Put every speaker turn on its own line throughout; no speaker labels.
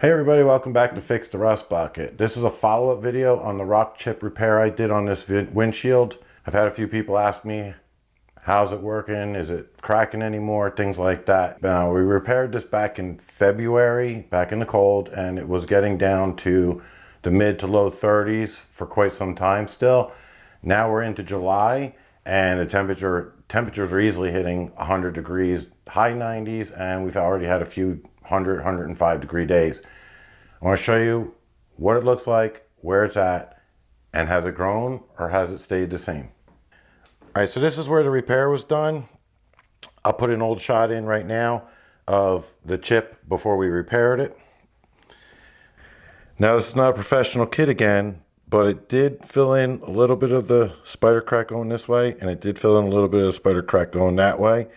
Hey everybody, welcome back to Fix the Rust Bucket. This is a follow-up video on the rock chip repair I did on this windshield. I've had a few people ask me, how's it working? Is it cracking anymore? Things like that. Now, we repaired this back in February, back in the cold, and it was getting down to the mid to low 30s for quite some time still. Now we're into July and the temperatures are easily hitting 100 degrees, high 90s, and we've already had a few 105 degree days. I want to show you what it looks like, where it's at, and has it grown or has it stayed the same. All right, so this is where the repair was done. I'll put an old shot in right now of the chip before we repaired it. Now, this is not a professional kit again, but it did fill in a little bit of the spider crack going this way, and it did fill in a little bit of the spider crack going that way.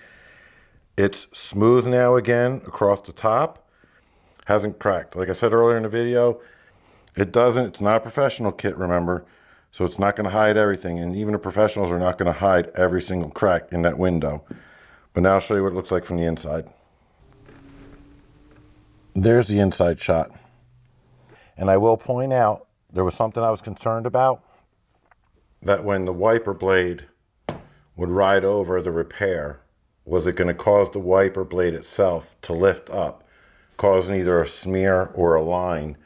It's smooth now again across the top. Hasn't cracked. Like I said earlier in the video, it's not a professional kit, remember, so it's not going to hide everything, and even the professionals are not going to hide every single crack in that window. But now I'll show you what it looks like from the inside. There's the inside shot. And I will point out, there was something I was concerned about, that when the wiper blade would ride over the repair, was it going to cause the wiper blade itself to lift up, causing either a smear or a line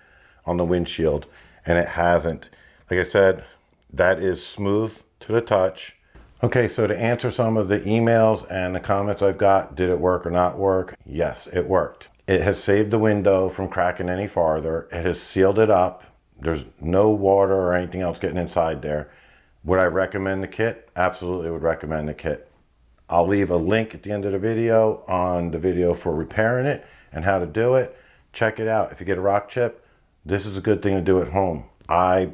on the windshield? And it hasn't. Like I said, that is smooth to the touch. Okay, so to answer some of the emails and the comments I've got, did it work or not work? Yes, it worked. It has saved the window from cracking any farther. It has sealed it up. There's no water or anything else getting inside there. Would I recommend the kit? Absolutely would recommend the kit. I'll leave a link at the end of the video on the video for repairing it and how to do it. Check it out. If you get a rock chip, this is a good thing to do at home. I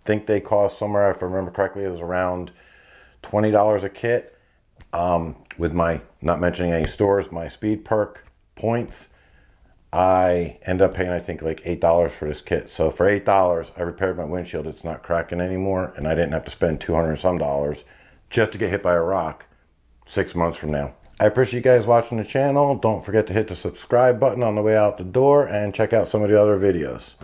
think they cost somewhere, if I remember correctly, it was around $20 a kit. With my, not mentioning any stores, my Speed Perk points, I end up paying, I think, like $8 for this kit. So for $8, I repaired my windshield. It's not cracking anymore, and I didn't have to spend 200 and some dollars just to get hit by a rock 6 months from now. I appreciate you guys watching the channel. Don't forget to hit the subscribe button on the way out the door and check out some of the other videos.